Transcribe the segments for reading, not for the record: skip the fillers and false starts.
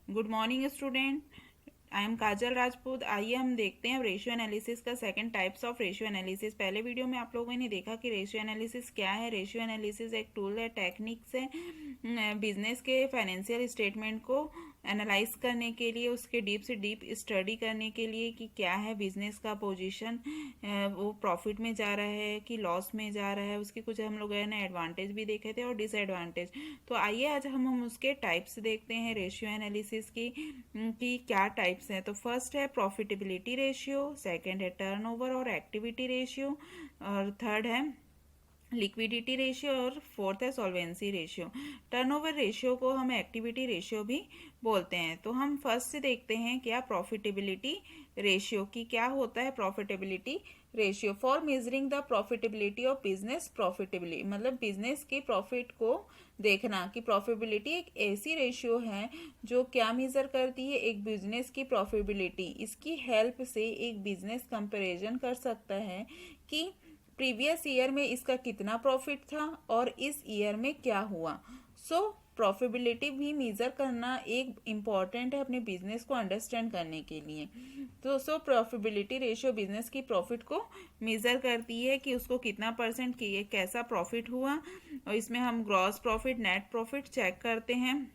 Good morning student, I am Kajal Rajput. आइए हम देखते हैं रेशियो एनालिसिस का second types of ratio analysis. पहले वीडियो में आप लोगों ने देखा कि रेशियो एनालिसिस क्या है। रेशियो एनालिसिस एक टूल है, टेक्निक्स है बिजनेस के फाइनेंशियल स्टेटमेंट को एनालाइज करने के लिए, उसके डीप से डीप स्टडी करने के लिए कि क्या है बिजनेस का पोजीशन, वो प्रॉफिट में जा रहा है कि लॉस में जा रहा है। उसके कुछ हम लोग ना एडवांटेज भी देखे थे और डिसएडवांटेज। तो आइए आज हम उसके टाइप्स देखते हैं रेशियो एनालिसिस की कि क्या टाइप्स हैं। तो फर्स्ट है प्रॉफिटेबिलिटी रेशियो, सेकंड है टर्नओवर और एक्टिविटी रेशियो, और थर्ड है लिक्विडिटी रेशियो, और फोर्थ है सॉल्वेंसी रेशियो। टर्नओवर रेशियो को हम एक्टिविटी रेशियो भी बोलते हैं। तो हम फर्स्ट से देखते हैं क्या प्रॉफिटेबिलिटी रेशियो की क्या होता है। Profitability ratio for measuring the profitability of business profitability, मतलब बिजनेस के प्रॉफिट को देखना कि प्रॉफिटेबिलिटी एक ऐसी रेशियो है जो क्या मेजर करती है एक बिजनेस की प्रॉफिटेबिलिटी। इसकी हेल्प से एक बिजनेस कंपैरिजन कर सकता है कि प्रीवियस ईयर में इसका कितना प्रॉफिट था और इस ईयर में क्या हुआ। सो प्रॉफिटेबिलिटी भी मेजर करना एक इम्पॉर्टेंट है अपने बिजनेस को अंडरस्टैंड करने के लिए। तो प्रॉफिटेबिलिटी रेशियो बिजनेस की प्रॉफिट को मेजर करती है कि उसको कितना परसेंट कैसा प्रॉफिट हुआ, और इसमें हम gross profit, net profit check करते हैं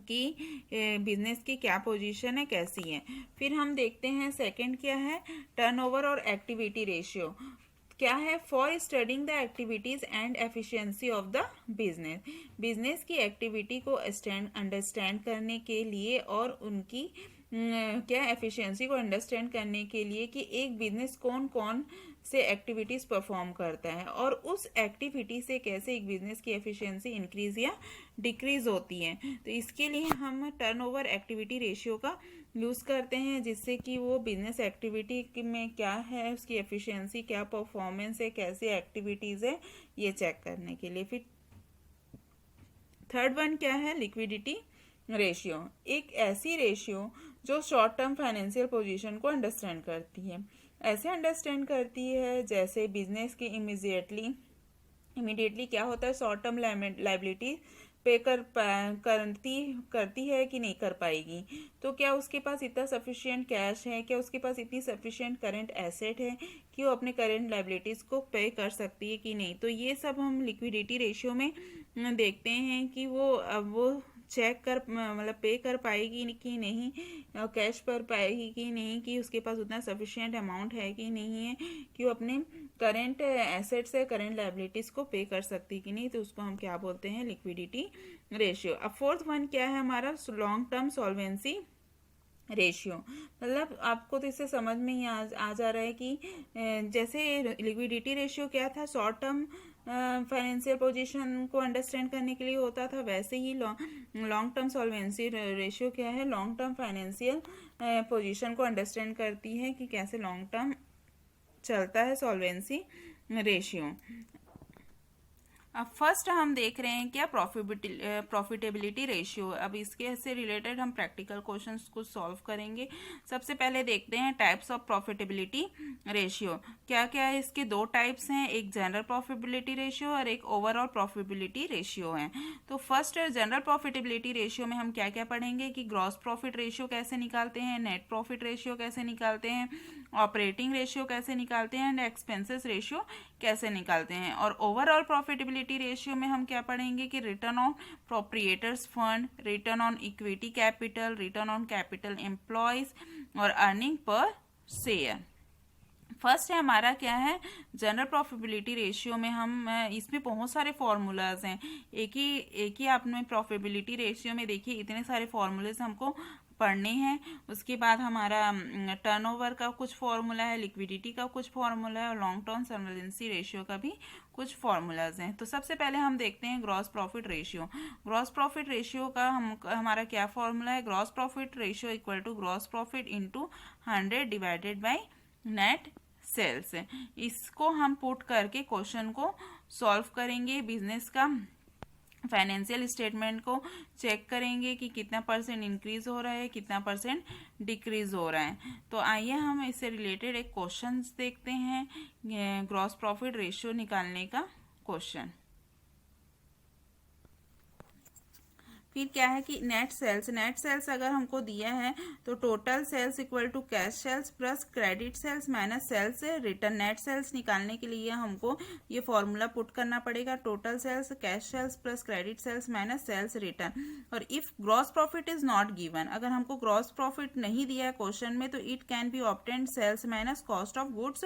कि बिजनेस की क्या पोजीशन है, कैसी है। फिर हम देखते हैं सेकंड क्या है, टर्नओवर और एक्टिविटी रेशियो क्या है। For studying the activities and efficiency of the business, business की एक्टिविटी को अंडरस्टैंड करने के लिए और उनकी क्या एफिशिएंसी को अंडरस्टैंड करने के लिए कि एक बिजनेस कौन कौन से एक्टिविटीज परफॉर्म करता है और उस एक्टिविटी से कैसे एक बिजनेस की एफिशिएंसी इंक्रीज या डिक्रीज होती है। तो इसके लिए हम टर्नओवर एक्टिविटी रेशियो का यूज़ करते हैं, जिससे कि वो बिजनेस एक्टिविटी में क्या है, उसकी एफिशिएंसी क्या, परफॉर्मेंस है, कैसी एक्टिविटीज़ है, ये चेक करने के लिए। फिर थर्ड वन क्या है, लिक्विडिटी रेशियो, एक ऐसी रेशियो जो शॉर्ट टर्म फाइनेंशियल पोजीशन को अंडरस्टैंड करती है। ऐसे अंडरस्टैंड करती है जैसे बिजनेस की इमीडिएटली क्या होता है, शॉर्ट टर्म लाइबिलिटी पे करती है कि नहीं कर पाएगी। तो क्या उसके पास इतना सफिशिएंट कैश है, क्या उसके पास इतनी सफिशिएंट करंट एसेट है कि वो अपने करंट लाइबिलिटीज़ को पे कर सकती है कि नहीं। तो ये सब हम लिक्विडिटी रेशियो में देखते हैं कि वो चेक कर मतलब पे कर पाएगी कि नहीं, कैश पर पाएगी कि नहीं, कि उसके पास उतना सफिशिएंट अमाउंट है कि नहीं है कि वो अपने करेंट एसेट्स है, करेंट लाइबिलिटीज़ को पे कर सकती कि नहीं। तो उसको हम क्या बोलते हैं, लिक्विडिटी रेशियो। अब फोर्थ वन क्या है हमारा, लॉन्ग टर्म सॉल्वेंसी रेशियो। मतलब आपको तो इससे समझ में ही आ जा रहा है कि जैसे लिक्विडिटी रेशियो क्या था, शॉर्ट टर्म फाइनेंशियल पोजीशन को अंडरस्टैंड करने के लिए होता था, वैसे ही लॉन्ग टर्म सॉल्वेंसी रेशियो क्या है, लॉन्ग टर्म फाइनेंशियल पोजीशन को अंडरस्टैंड करती है कि कैसे लॉन्ग टर्म चलता है सॉल्वेंसी रेशियो। अब फर्स्ट हम देख रहे हैं क्या, प्रॉफिटेबिलिटी रेशियो। अब इसके से रिलेटेड हम प्रैक्टिकल क्वेश्चंस को सॉल्व करेंगे। सबसे पहले देखते हैं टाइप्स ऑफ प्रॉफिटेबिलिटी रेशियो क्या क्या है। इसके दो टाइप्स हैं, एक जनरल प्रॉफिटेबिलिटी रेशियो और एक ओवरऑल प्रॉफिटेबिलिटी रेशियो है। तो फर्स्ट जनरल प्रॉफिटेबिलिटी रेशियो में हम क्या क्या पढ़ेंगे कि ग्रॉस प्रॉफिट रेशियो कैसे निकालते हैं, नेट प्रॉफिट रेशियो कैसे निकालते हैं, ऑपरेटिंग रेशियो कैसे निकालते हैं, एंड एक्सपेंसेस रेशियो कैसे निकालते हैं। और ओवरऑल प्रॉफिटेबिलिटी रेशियो में हम क्या पढ़ेंगे कि return on proprietors fund, return on equity capital, return on capital employed और अर्निंग पर शेयर। फर्स्ट है हमारा क्या है, जनरल प्रॉफिटेबिलिटी रेशियो में हम इसमें बहुत सारे फॉर्मूलाज हैं। एक ही आपने प्रॉफिटेबिलिटी रेशियो में देखिए इतने सारे फॉर्मूलेज हमको पढ़ने हैं। उसके बाद हमारा टर्नओवर का कुछ फॉर्मूला है, लिक्विडिटी का कुछ फॉर्मूला है और लॉन्ग टर्म सॉल्वेंसी रेशियो का भी कुछ फॉर्मूलाज हैं। तो सबसे पहले हम देखते हैं gross profit ratio. Gross profit ratio का हमारा क्या फॉर्मूला है, gross profit ratio equal to gross profit into 100 divided by net sales. इसको हम पुट करके क्वेश्चन को सॉल्व करेंगे, बिजनेस का फाइनेंशियल स्टेटमेंट को चेक करेंगे कि कितना परसेंट इंक्रीज हो रहा है, कितना परसेंट डिक्रीज हो रहा है। तो आइए हम इससे रिलेटेड एक क्वेश्चन देखते हैं, ग्रॉस प्रॉफिट रेशियो निकालने का क्वेश्चन। फिर क्या है कि नेट सेल्स अगर हमको दिया है तो total sales equal to cash sales plus credit sales minus sales return. Net sales निकालने के लिए हमको ये फॉर्मूला पुट करना पड़ेगा, total sales cash sales plus credit sales minus sales return. और if gross profit is not given, अगर हमको ग्रॉस प्रॉफिट नहीं दिया है क्वेश्चन में, तो it can be obtained sales minus cost of goods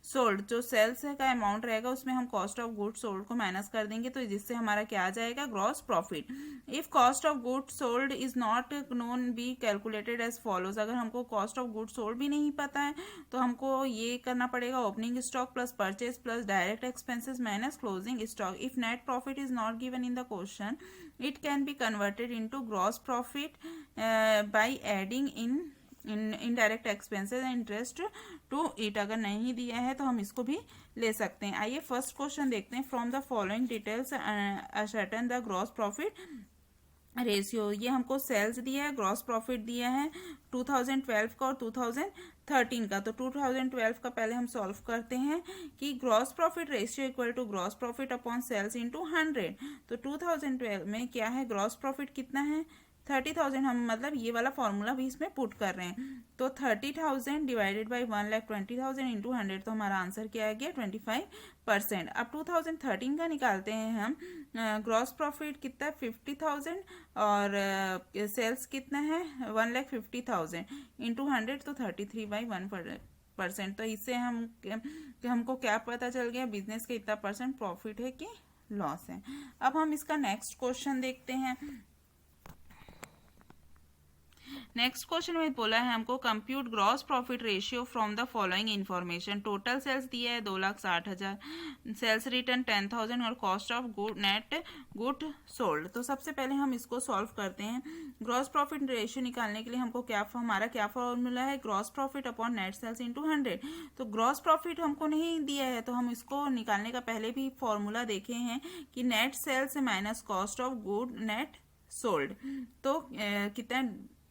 sold. जो सेल्स का अमाउंट रहेगा उसमें हम कॉस्ट ऑफ गुड्स सोल्ड को माइनस कर देंगे, तो जिससे हमारा क्या आ जाएगा, gross profit. If cost of goods sold is not known be calculated as follows. अगर हमको कॉस्ट ऑफ गुड्स सोल्ड भी नहीं पता है तो हमको ये करना पड़ेगा, opening stock plus purchase plus direct expenses minus closing stock. If net profit is not given in the question, it can be converted into gross profit by adding in indirect expenses and interest to it। अगर नहीं दिया है तो हम इसको भी ले सकते हैं। आइए फर्स्ट क्वेश्चन देखते हैं। From the following details ascertain the gross profit ratio. ये हमको सेल्स दिया है, ग्रॉस प्रॉफिट दिया है 2012 का और 2013 का। तो 2012 का पहले हम सॉल्व करते हैं कि gross profit ratio equal to gross profit upon sales into 100। तो 2012 में क्या है, ग्रॉस प्रॉफिट कितना है 30,000। हम मतलब ये वाला फॉर्मूला भी इसमें पुट कर रहे हैं। तो 30,000 डिवाइडेड बाई 1,20,000 इंटू 100, तो हमारा आंसर क्या आ गया 25%। अब 2013 का निकालते हैं हम। ग्रॉस प्रॉफिट कितना है 50,000 और सेल्स कितना है 1,50,000 इंटू 100, तो 33/1%। तो इससे हमको क्या पता चल गया, बिजनेस का इतना परसेंट प्रॉफिट है कि लॉस है। अब हम इसका नेक्स्ट क्वेश्चन देखते हैं। नेक्स्ट क्वेश्चन में बोला है हमको compute gross profit ratio from the following information. Total sales दिया है 2,60,000, सेल्स रिटर्न 10,000 और cost of good net good sold. तो सबसे पहले हम इसको सॉल्व करते हैं। ग्रॉस प्रॉफिट रेशियो निकालने के लिए हमको हमारा क्या फॉर्मूला है, gross profit upon net sales into 100। तो ग्रॉस प्रॉफिट हमको नहीं दिया है, तो हम इसको निकालने का पहले भी फॉर्मूला देखे हैं कि net sales minus cost of good net sold. तो कितना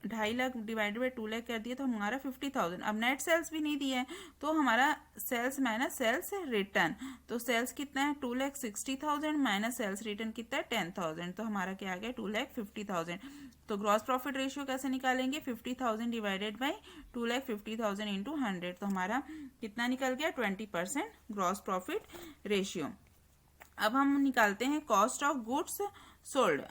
2.5 लाख डिवाइडेड बाई 2 लाख कर दिया, तो हमारा 50,000। अब नेट सेल्स भी नहीं दिया है, तो हमारा सेल्स माइनस सेल्स रिटर्न। तो सेल्स कितना है 2,60,000 माइनस सेल्स रिटर्न कितना है 10,000, तो हमारा क्या आ गया 2,50,000। तो ग्रॉस प्रॉफिट रेशियो कैसे निकालेंगे, 50,000 डिवाइडेड बाई 2,50,000 इंटू 100, तो हमारा कितना निकल गया 20% ग्रॉस प्रॉफिट रेशियो। अब हम निकालते हैं cost of goods sold.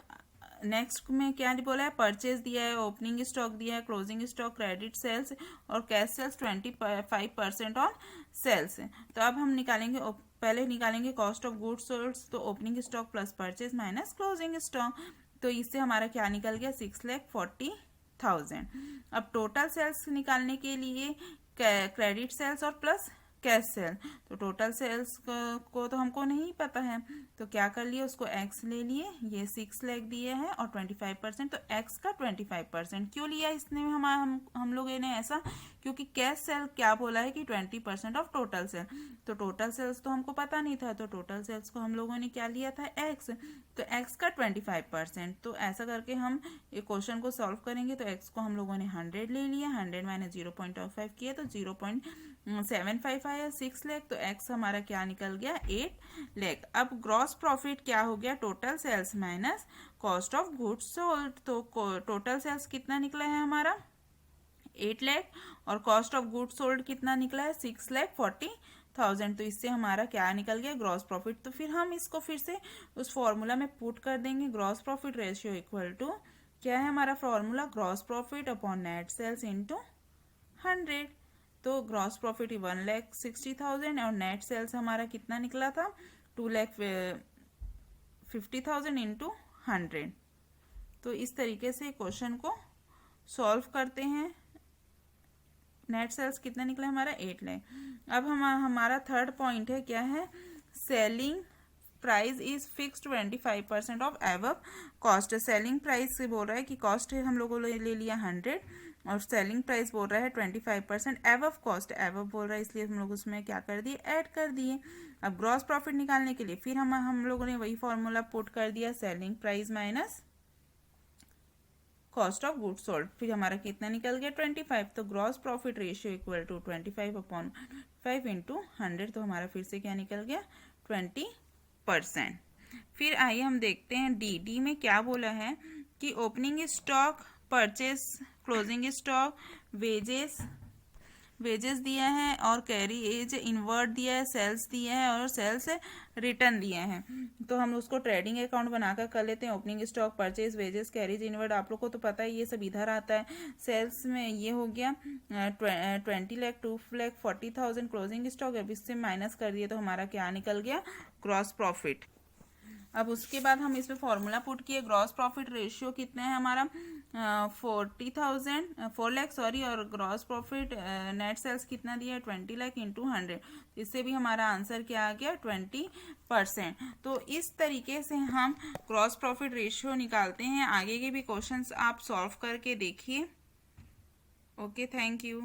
Next में क्या बोला है, परचेज दिया है, ओपनिंग स्टॉक दिया है, क्लोजिंग स्टॉक, क्रेडिट सेल्स और कैश सेल्स 25% ऑन सेल्स। तो अब हम निकालेंगे, पहले निकालेंगे कॉस्ट ऑफ गुड्स सोल्ड। तो opening stock plus purchase minus closing stock, तो इससे हमारा क्या निकल गया 6,40,000। अब टोटल सेल्स निकालने के लिए क्रेडिट सेल्स और प्लस कैश सेल। तो टोटल सेल्स को तो हमको नहीं पता है, तो क्या कर लिए, उसको एक्स ले लिए, ये 6 लाख दिए हैं और 25%, तो एक्स का 25%। क्यों लिया इसने हम लोगों ने ऐसा, क्योंकि कैश सेल क्या बोला है कि 20% ऑफ टोटल सेल। तो टोटल सेल्स तो हमको पता नहीं था, तो टोटल सेल्स को हम लोगों ने क्या लिया था एक्स, तो एक्स का 25%। तो ऐसा करके हम ये क्वेश्चन को सॉल्व करेंगे। तो एक्स को हम लोगों ने 100 ले लिया, 100 माइनस 0.5 किया तो 0.75 आया, 6 लाख। तो एक्स हमारा क्या निकल गया 8 लाख। अब ग्रॉस प्रॉफिट क्या हो गया, total sales minus cost of goods sold. तो टोटल सेल्स कितना निकला है हमारा 8 लाख और कॉस्ट ऑफ गुड्स सोल्ड कितना निकला है 6,40,000। तो इससे हमारा क्या निकल गया ग्रॉस प्रॉफिट। तो फिर हम इसको फिर से उस फॉर्मूला में पुट कर देंगे। Gross profit ratio equal to क्या है हमारा formula, gross profit upon net sales into 100। तो ग्रॉस प्रॉफिट 1,60,000 और नेट सेल्स हमारा कितना निकला था 2,50,000 इंटू 100। तो इस तरीके से क्वेश्चन को सॉल्व करते हैं। नेट सेल्स कितना निकला हमारा 8 लाख। अब हमारा थर्ड पॉइंट है, क्या है, selling price is fixed 25% of above cost. Selling price से बोल रहा है कि कॉस्ट हम लोगों ने ले लिया 100 और सेलिंग प्राइस बोल रहा है 25% एबव कॉस्ट। एबव बोल रहा है इसलिए हम लोग उसमें क्या कर दिए, ऐड कर दिए। अब ग्रॉस प्रॉफिट निकालने के लिए फिर हम लोगों ने वही फॉर्मूला पुट कर दिया, selling price minus cost of goods sold. फिर हमारा कितना निकल गया 25। तो gross profit ratio equal to 25/5 into 100। तो हमारा फिर से क्या निकल गया 20%। फिर आइए हम देखते हैं डी में क्या बोला है कि opening stock, purchase, closing stock, wages दिया है और कैरी एज इनवर्ट दिया है, सेल्स दिया है और सेल्स रिटर्न दिया है। तो हम उसको ट्रेडिंग अकाउंट बनाकर कर लेते हैं। Opening stock, purchase, wages, carriage inward, आप लोग को तो पता है ये सब इधर आता है। सेल्स में ये हो गया 20 लाख, 2 लाख 40,000 क्लोजिंग स्टॉक। अब इससे माइनस कर दिए तो हमारा क्या निकल गया, ग्रॉस प्रॉफिट। अब उसके बाद हम इसमें फॉर्मूला पुट किए, ग्रॉस प्रॉफिट रेशियो कितना है हमारा 4 लाख सॉरी, और ग्रॉस प्रॉफिट नेट सेल्स कितना दिया है 20 लाख इंटू 100। इससे भी हमारा आंसर क्या आ गया 20%। तो इस तरीके से हम ग्रॉस प्रॉफिट रेशियो निकालते हैं। आगे के भी क्वेश्चंस आप सॉल्व करके देखिए। Okay, thank you.